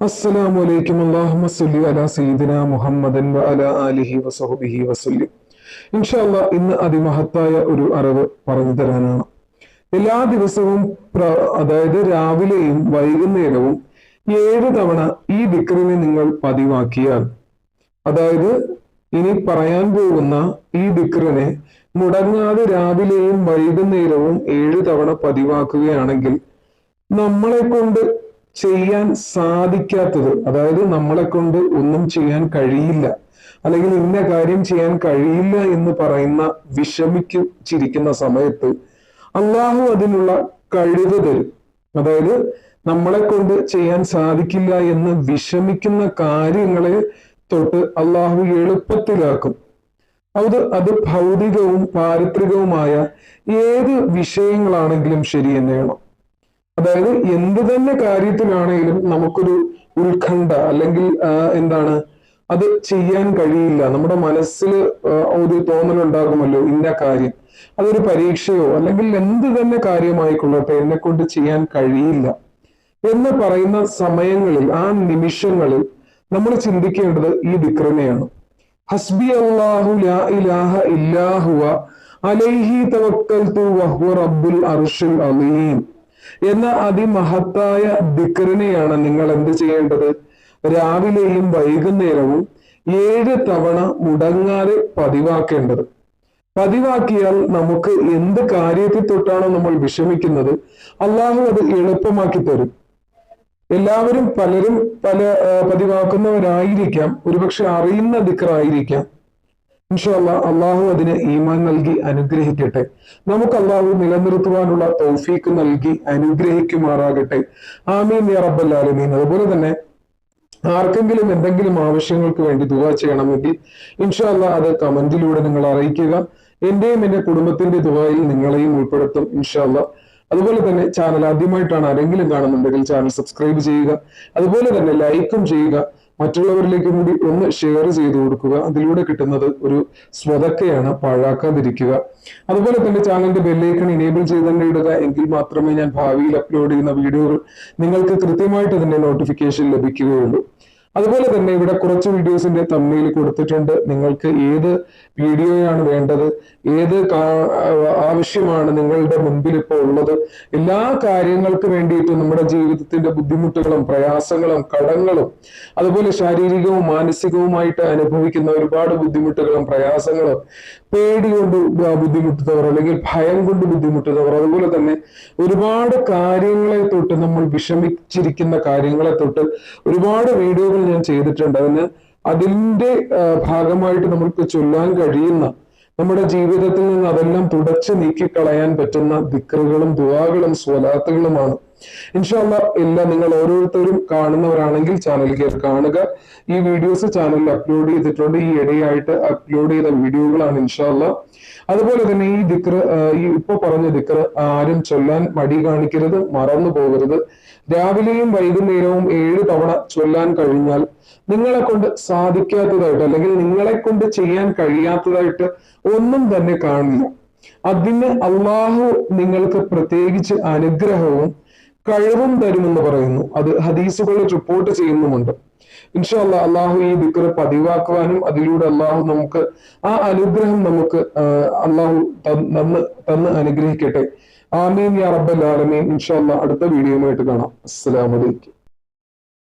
അസ്സലാമു അലൈക്കും. അല്ലാഹുമ്മ സ്വല്ലി അലാ സയ്യിദിനാ മുഹമ്മദൻ വ അലാ ആലിഹി വസഹ്ബിഹി വസല്ലം. ഇൻഷാ അല്ലാഹ് ഇന്ന് അതിമഹത്തായ ഒരു അറിവ് പറഞ്ഞു തരാനാണ്. എല്ലാ ദിവസവും അതായത് രാവിലെയും വൈകുന്നേരവും 7 തവണ ഈ ദിക്റിനെ നിങ്ങൾ പതിവാക്കിയാൽ, അതായത് ഇനി പറയാൻ പോകുന്ന ഈ ദിക്റിനെ മുടങ്ങാതെ രാവിലെയും വൈകുന്നേരവും 7 തവണ പതിവാക്കുകയാണെങ്കിൽ നമ്മളെ കൊണ്ട് ചെയ്യാൻ സാധിക്കാത്തത്, അതായത് നമ്മളെ കൊണ്ട് ഒന്നും ചെയ്യാൻ കഴിയില്ല, അല്ലെങ്കിൽ ഇന്ന കാര്യം ചെയ്യാൻ കഴിയില്ല എന്ന് പറയുന്ന വിഷമിച്ചിരിക്കുന്ന സമയത്ത് അള്ളാഹു അതിനുള്ള കഴിവ് തരും. അതായത് നമ്മളെ കൊണ്ട് ചെയ്യാൻ സാധിക്കില്ല എന്ന് വിഷമിക്കുന്ന കാര്യങ്ങളെ തൊട്ട് അള്ളാഹു എളുപ്പത്തിലാക്കും. അത് ഭൗതികവും പാരിത്രികവുമായ ഏത് വിഷയങ്ങളാണെങ്കിലും ശരി തന്നെയാണ്. അതായത് എന്ത് തന്നെ കാര്യത്തിലാണെങ്കിലും നമുക്കൊരു ഉത്കണ്ഠ അല്ലെങ്കിൽ അത് ചെയ്യാൻ കഴിയില്ല, നമ്മുടെ മനസ്സിൽ ഒരു തോന്നലുണ്ടാകുമല്ലോ, ഇന്ന കാര്യം, അതൊരു പരീക്ഷയോ അല്ലെങ്കിൽ എന്ത് തന്നെ കാര്യമായിക്കൊള്ളട്ടെ, എന്നെ കൊണ്ട് ചെയ്യാൻ കഴിയില്ല എന്ന് പറയുന്ന സമയങ്ങളിൽ, ആ നിമിഷങ്ങളിൽ നമ്മൾ ചിന്തിക്കേണ്ടത് ഈ ദിക്റിനെയാണ്. ഹസ്ബി അല്ലാഹു ലാ ഇലാഹ ഇല്ലാ ഹുവ അലൈഹി തവക്കൽതു വഹുവ റബ്ബുൽ അർശിൽ അലീം എന്ന അതിമഹത്തായ ദിക്റിനെയാണ് നിങ്ങൾ എന്ത് ചെയ്യേണ്ടത്? രാവിലെയും വൈകുന്നേരവും 7 തവണ മുടങ്ങാതെ പതിവാക്കേണ്ടത്. പതിവാക്കിയാൽ നമുക്ക് എന്ത് കാര്യത്തിൽ തൊട്ടാണോ നമ്മൾ വിഷമിക്കുന്നത്, അള്ളാഹു അത് എളുപ്പമാക്കി തരും. പലരും പല പതിവാക്കുന്നവരായിരിക്കാം, ഒരുപക്ഷെ അറിയുന്ന ദിക്റായിരിക്കാം. ഇൻഷാ അല്ലാഹ് അള്ളാഹു അതിന് ഈമാൻ നൽകി അനുഗ്രഹിക്കട്ടെ. നമുക്ക് അള്ളാഹു നിലനിർത്തുവാനുള്ള തൗഫീക്ക് നൽകി അനുഗ്രഹിക്കുമാറാകട്ടെ. ആമീൻ യാ റബ്ബൽ ആലമീൻ. അതുപോലെ തന്നെ ആർക്കെങ്കിലും എന്തെങ്കിലും ആവശ്യങ്ങൾക്ക് വേണ്ടി ദുആ ചെയ്യണമെങ്കിൽ ഇൻഷാ അല്ലാഹ് അത് കമന്റിലൂടെ നിങ്ങൾ അറിയിക്കുക. എന്റെയും എന്റെ കുടുംബത്തിന്റെ ദുആയിൽ നിങ്ങളെയും ഉൾപ്പെടുത്തും ഇൻഷാ അല്ലാഹ്. അതുപോലെ തന്നെ ചാനൽ ആദ്യമായിട്ടാണ് ആരെങ്കിലും കാണുന്നുണ്ടെങ്കിൽ ചാനൽ സബ്സ്ക്രൈബ് ചെയ്യുക. അതുപോലെ തന്നെ ലൈക്കും ചെയ്യുക. മറ്റുള്ളവരിലേക്കും കൂടി ഒന്ന് ഷെയർ ചെയ്ത് കൊടുക്കുക. അതിലൂടെ കിട്ടുന്നത് ഒരു സ്വതക്കയാണ്, പാഴാക്കാതിരിക്കുക. അതുപോലെ തന്നെ ചാനലിന്റെ ബെല്ലൈക്കൺ ഇനേബിൾ ചെയ്ത് തന്നെ ഇടുക. എങ്കിൽ മാത്രമേ ഞാൻ ഭാവിയിൽ അപ്ലോഡ് ചെയ്യുന്ന വീഡിയോകൾ നിങ്ങൾക്ക് കൃത്യമായിട്ട് തന്നെ നോട്ടിഫിക്കേഷൻ ലഭിക്കുകയുള്ളൂ. അതുപോലെ തന്നെ ഇവിടെ കുറച്ച് വീഡിയോസിന്റെ തമ്മിൽ കൊടുത്തിട്ടുണ്ട്. നിങ്ങൾക്ക് ഏത് വീഡിയോയാണ് വേണ്ടത്, ഏത് ആവശ്യമാണ് നിങ്ങളുടെ മുൻപിൽ ഇപ്പോൾ ഉള്ളത്, എല്ലാ കാര്യങ്ങൾക്ക് വേണ്ടിയിട്ട് നമ്മുടെ ജീവിതത്തിന്റെ ബുദ്ധിമുട്ടുകളും പ്രയാസങ്ങളും കടങ്ങളും അതുപോലെ ശാരീരികവും മാനസികവുമായിട്ട് അനുഭവിക്കുന്ന ഒരുപാട് ബുദ്ധിമുട്ടുകളും പ്രയാസങ്ങളും, പേടി കൊണ്ട് ബുദ്ധിമുട്ടുന്നവർ അല്ലെങ്കിൽ ഭയം കൊണ്ട് ബുദ്ധിമുട്ടുന്നവർ, അതുപോലെ തന്നെ ഒരുപാട് കാര്യങ്ങളെ തൊട്ട്, നമ്മൾ വിഷമിച്ചിരിക്കുന്ന കാര്യങ്ങളെ തൊട്ട് ഒരുപാട് വീഡിയോകൾ ഞാൻ ചെയ്തിട്ടുണ്ട്. അതിന്റെ ഭാഗമായിട്ട് നമുക്ക് ചൊല്ലാൻ കഴിയുന്ന, നമ്മുടെ ജീവിതത്തിൽ നിന്ന് അതെല്ലാം തുടച്ചു നീക്കിക്കളയാൻ പറ്റുന്ന ദിക്റുകളും ദുആകളും സ്വലാത്തുകളുമാണ്. ഇൻഷാ അല്ലാഹ് എല്ലാം നിങ്ങൾ ഓരോരുത്തരും കാണുന്നവരാണെങ്കിൽ ചാനൽ കയറി കാണുക. ഈ വീഡിയോസ് ചാനലിൽ അപ്ലോഡ് ചെയ്തിട്ടുണ്ട്. ഈ ഇടയായിട്ട് അപ്ലോഡ് ചെയ്ത വീഡിയോകളാണ് ഇൻഷാ അല്ലാഹ്. അതുപോലെ തന്നെ ഈ ദിക്ർ, ഈ ഇപ്പൊ പറഞ്ഞ ദിക്ർ ആരും ചൊല്ലാൻ മടി കാണിക്കരുത്, മറന്നു പോകരുത്. രാവിലെയും വൈകുന്നേരവും 7 തവണ ചൊല്ലാൻ കഴിഞ്ഞാൽ നിങ്ങളെ കൊണ്ട് സാധിക്കാത്തതായിട്ട് അല്ലെങ്കിൽ നിങ്ങളെ കൊണ്ട് ചെയ്യാൻ കഴിയാത്തതായിട്ട് ഒന്നും തന്നെ കാണില്ല. അതിന് അള്ളാഹു നിങ്ങൾക്ക് പ്രത്യേകിച്ച് അനുഗ്രഹവും കഴിവും തരുമെന്ന് പറയുന്നു. അത് ഹദീസുകളിൽ റിപ്പോർട്ട് ചെയ്യുന്നുമുണ്ട്. ഇൻഷാ അല്ലാഹ് അള്ളാഹു ഈ ദിക്ർ പതിവാക്കുവാനും അതിലൂടെ അള്ളാഹു നമുക്ക് ആ അനുഗ്രഹം നമുക്ക് അള്ളാഹു തന്ന് അനുഗ്രഹിക്കട്ടെ. ആമീൻ യാ റബ്ബൽ ആലമീൻ. ഇൻഷാ അല്ലാഹ് അടുത്ത വീഡിയോയുമായിട്ട് കാണാം. അസ്സലാമു അലൈക്കും.